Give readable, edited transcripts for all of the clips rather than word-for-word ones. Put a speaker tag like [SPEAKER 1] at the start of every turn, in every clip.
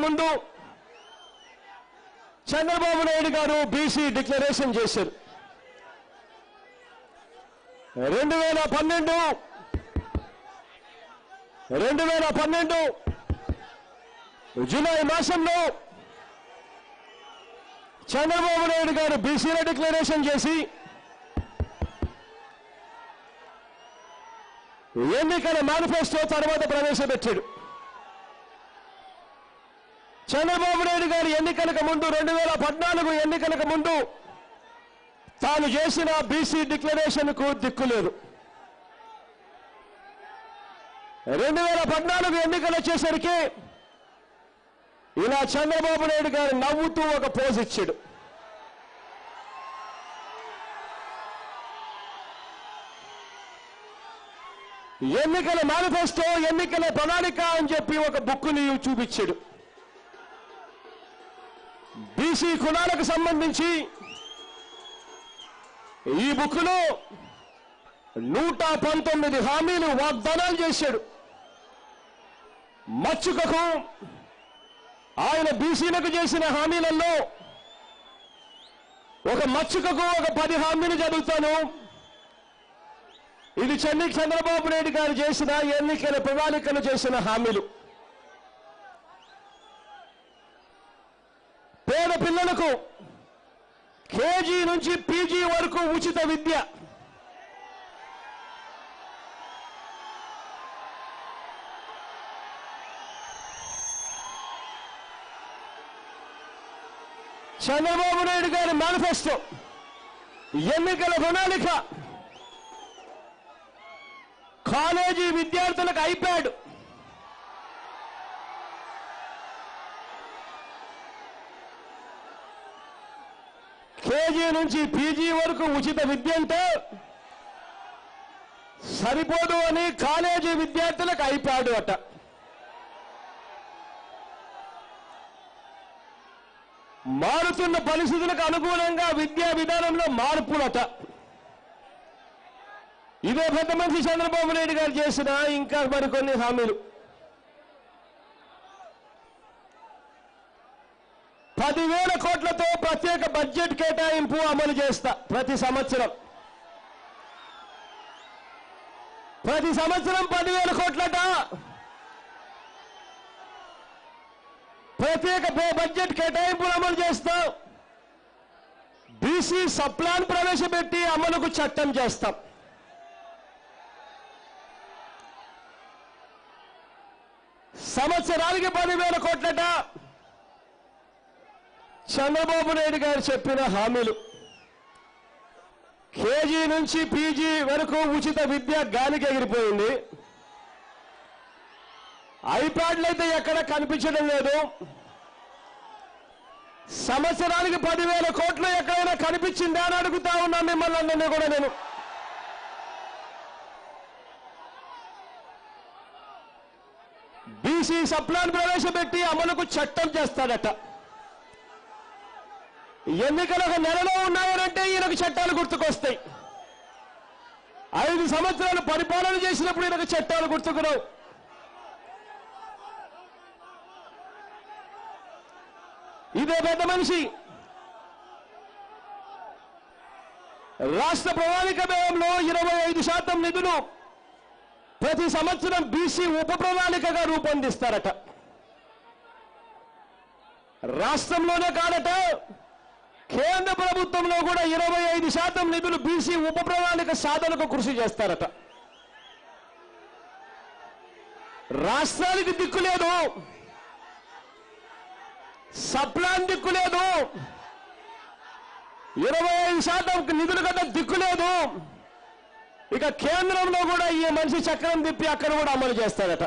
[SPEAKER 1] ముందు చంద్రబాబు నాయుడు గారు BC declaration చేశారు. 2012 జూలై మాసంలో చంద్రబాబు నాయుడు గారు బీసీల డిక్లరేషన్ చేసి ఎన్నికల మేనిఫెస్టో తర్వాత ప్రవేశపెట్టాడు. చంద్రబాబు నాయుడు గారు ఎన్నికలకు ముందు 2014 ఎన్నికలకు ముందు తాను చేసిన బీసీ డిక్లరేషన్కు దిక్కులేదు. 2014 ఎన్నికలు వచ్చేసరికి ఇలా చంద్రబాబు నాయుడు గారు నవ్వుతూ ఒక పోజ్ ఇచ్చాడు. ఎన్నికల మేనిఫెస్టో, ఎన్నికల ప్రణాళిక అని చెప్పి ఒక బుక్ని చూపించాడు. బీసీ కులాలకు సంబంధించి ఈ బుక్లో 119 హామీలు వాగ్దానాలు చేశాడు. మచ్చుకకు ఆయన బీసీలకు చేసిన హామీలలో ఒక మచ్చుకకు ఒక 10 హామీలు చదువుతాను. ఇది చంద్రబాబు నాయుడు గారు చేసిన ఎన్నికల ప్రణాళికలు చేసిన హామీలు. పేద పిల్లలకు కేజీ నుంచి పీజీ వరకు ఉచిత విద్య, చంద్రబాబు నాయుడు గారి మేనిఫెస్టో, ఎన్నికల ప్రణాళిక. కాలేజీ విద్యార్థులకు ఐప్యాడ్, కేజీ నుంచి పీజీ వరకు ఉచిత విద్య అంటే సరిపోదు అని కాలేజీ విద్యార్థులకు ఐప్యాడ్ అట. మారుతున్న పరిస్థితులకు అనుగుణంగా విద్యా విధానంలో మార్పులట. ఇదే పెద్ద మనిషి చంద్రబాబు నాయుడు గారు చేసిన ఇంకా మరికొన్ని హామీలు. 10,000 కోట్లతో ప్రత్యేక బడ్జెట్ కేటాయింపు అమలు చేస్తా. ప్రతి సంవత్సరం 10,000 కోట్లట ప్రత్యేక బడ్జెట్ కేటాయింపులు అమలు చేస్తాం. బీసీ సప్లాన్ ప్రవేశపెట్టి అమలుకు చట్టం చేస్తాం. సంవత్సరానికి 10,000 కోట్లట చంద్రబాబు నాయుడు గారు చెప్పిన హామీలు. కేజీ నుంచి పీజీ వరకు ఉచిత విద్య గాలికి ఎగిరిపోయింది. ఐప్యాడ్లు అయితే ఎక్కడ కనిపించడం లేదు. సంవత్సరానికి 10,000 కోట్లు ఎక్కడైనా కనిపించిందా అని అడుగుతా ఉన్నా మిమ్మల్ని అందరినీ కూడా నేను. బీసీ సప్లాన్ ప్రవేశపెట్టి అమలుకు చట్టం చేస్తాడట. ఎన్నికలకు నెలలో ఉన్నాయనంటే ఈయనకు చట్టాలు గుర్తుకొస్తాయి. 5 సంవత్సరాలు పరిపాలన చేసినప్పుడు ఈయనకు చట్టాలు గుర్తుకురావు. ఇదే పెద్ద మనిషి రాష్ట్ర ప్రణాళిక వ్యయంలో 25% నిధులు ప్రతి సంవత్సరం బీసీ ఉప ప్రణాళికగా రూపొందిస్తారట. రాష్ట్రంలోనే కాదట, కేంద్ర ప్రభుత్వంలో కూడా 25% నిధులు బీసీ ఉప ప్రణాళిక సాధనకు కృషి చేస్తారట. రాష్ట్రానికి దిక్కు లేదు, సప్లాన్ దిక్కు లేదు, 25% నిధులు కదా దిక్కు లేదు. ఇక కేంద్రంలో కూడా ఈ మనిషి చక్రం తిప్పి అక్కడ కూడా అమలు చేస్తాడట.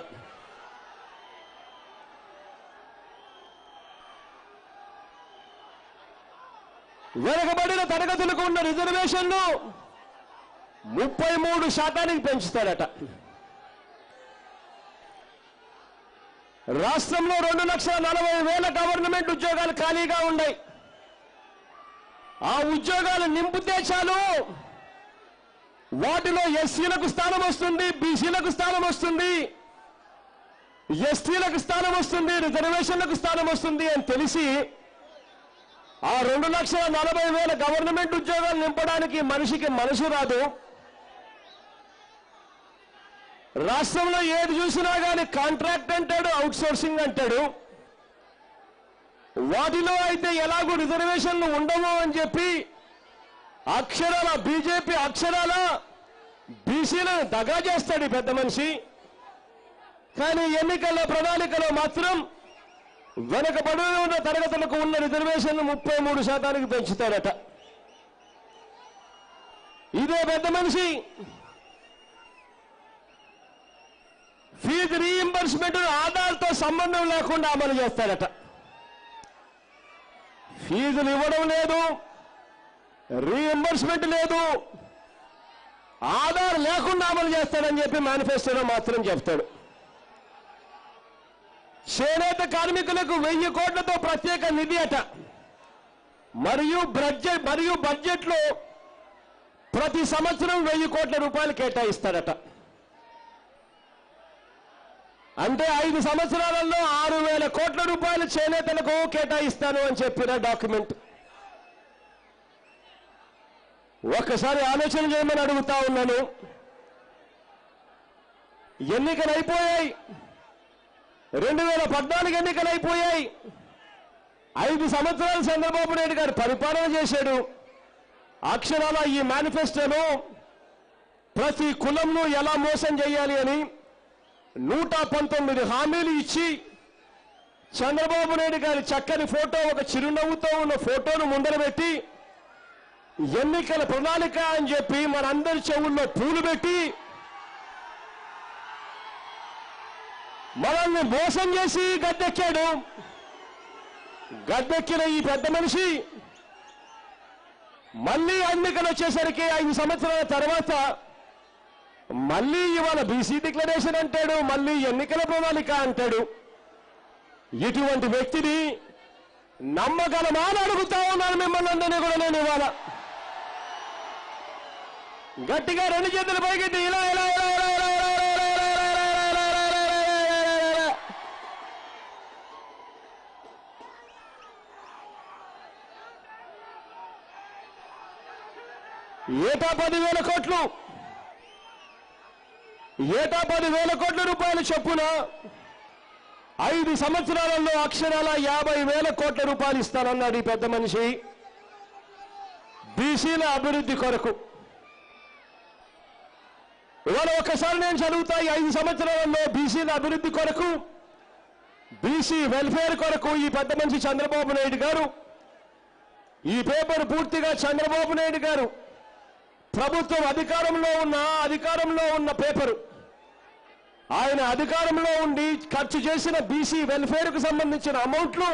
[SPEAKER 1] వెనుకబడిన తరగతులకు ఉన్న రిజర్వేషన్లు 33% పెంచుతారట. రాష్ట్రంలో 2,40,000 గవర్నమెంట్ ఉద్యోగాలు ఖాళీగా ఉన్నాయి. ఆ ఉద్యోగాలు నింపితే చాలు, వాటిలో ఎస్సీలకు స్థానం వస్తుంది, బీసీలకు స్థానం వస్తుంది. ఎస్టీలకు స్థానం వస్తుంది, రిజర్వేషన్లకు స్థానం వస్తుంది అని తెలిసి ఆ 2,40,000 గవర్నమెంట్ ఉద్యోగాలు నింపడానికి మనిషికి మనసు రాదు. రాష్ట్రంలో ఏది చూసినా కానీ కాంట్రాక్ట్ అంటాడు, అవుట్ సోర్సింగ్ అంటాడు. వాటిలో అయితే ఎలాగూ రిజర్వేషన్లు ఉండవు అని చెప్పి అక్షరాల బీజేపీ అక్షరాల బీసీలను దగా చేస్తాడు ఈ పెద్ద మనిషి. కానీ ఎన్నికల ప్రణాళికలో మాత్రం వెనుకబడి ఉన్న తరగతులకు ఉన్న రిజర్వేషన్లు 33% పెంచుతారట. ఇదే పెద్ద మనిషి ఫీజు రీయింబర్స్మెంట్ ఆధార్తో సంబంధం లేకుండా అమలు చేస్తారట. ఫీజులు ఇవ్వడం లేదు, రీయింబర్స్మెంట్ లేదు, ఆధార్ లేకుండా అమలు చేస్తాడని చెప్పి మేనిఫెస్టోలో మాత్రం చెప్తాడు. చేనేత కార్మికులకు 1000 కోట్లతో ప్రత్యేక నిధి అట. మరియు బడ్జెట్లో ప్రతి సంవత్సరం 1000 కోట్ల రూపాయలు కేటాయిస్తారట. అంటే 5 సంవత్సరాలలో 6,000 కోట్ల రూపాయలు చేనేతలకు కేటాయిస్తాను అని చెప్పిన డాక్యుమెంట్. ఒక్కసారి ఆలోచన చేయమని అడుగుతా ఉన్నాను. ఎన్నికలు అయిపోయాయి, 2014 ఎన్నికలు అయిపోయాయి. 5 సంవత్సరాలు చంద్రబాబు నాయుడు గారు పరిపాలన చేశాడు. అక్షరాల ఈ మేనిఫెస్టోను ప్రతి కులంను ఎలా మోసం చేయాలి అని 119 హామీలు ఇచ్చి చంద్రబాబు నాయుడు గారి చక్కని ఫోటో, ఒక చిరునవ్వుతో ఉన్న ఫోటోను ముందర పెట్టి ఎన్నికల ప్రణాళిక అని చెప్పి మనందరి చెవుల్లో పూలు పెట్టి మనల్ని మోసం చేసి గద్దెక్కాడు. గద్దెక్కిన ఈ పెద్ద మనిషి మళ్ళీ ఎన్నికలు వచ్చేసరికి 5 సంవత్సరాల తర్వాత మళ్ళీ ఇవాళ బీసీ డిక్లరేషన్ అంటాడు, మళ్ళీ ఎన్నికల ప్రణాళిక అంటాడు. ఇటువంటి వ్యక్తిని నమ్మగలమా అని అడుగుతా ఉన్నాను మిమ్మల్ని అందరినీ కూడా. నేను ఇవాళ గట్టిగా 2 చేతులు పైకెత్తి ఇలా ఇలా ఇలా ఇలా ఇలా ఏటా 10,000 కోట్లు, ఏటా 10,000 కోట్ల రూపాయలు చొప్పున 5 సంవత్సరాలలో అక్షరాల 50,000 కోట్ల రూపాయలు ఇస్తానన్నాడు ఈ పెద్ద మనిషి బీసీల అభివృద్ధి కొరకు. ఇవాళ ఒక్కసారి నేను చదువుతా, ఈ 5 సంవత్సరాలలో బీసీల అభివృద్ధి కొరకు, బీసీ వెల్ఫేర్ కొరకు ఈ పెద్ద మనిషి చంద్రబాబు నాయుడు గారు, ఈ పేపర్ పూర్తిగా చంద్రబాబు నాయుడు గారు ప్రభుత్వం అధికారంలో ఉన్న పేపరు. ఆయన అధికారంలో ఉండి ఖర్చు చేసిన బీసీ వెల్ఫేర్కు సంబంధించిన అమౌంట్లు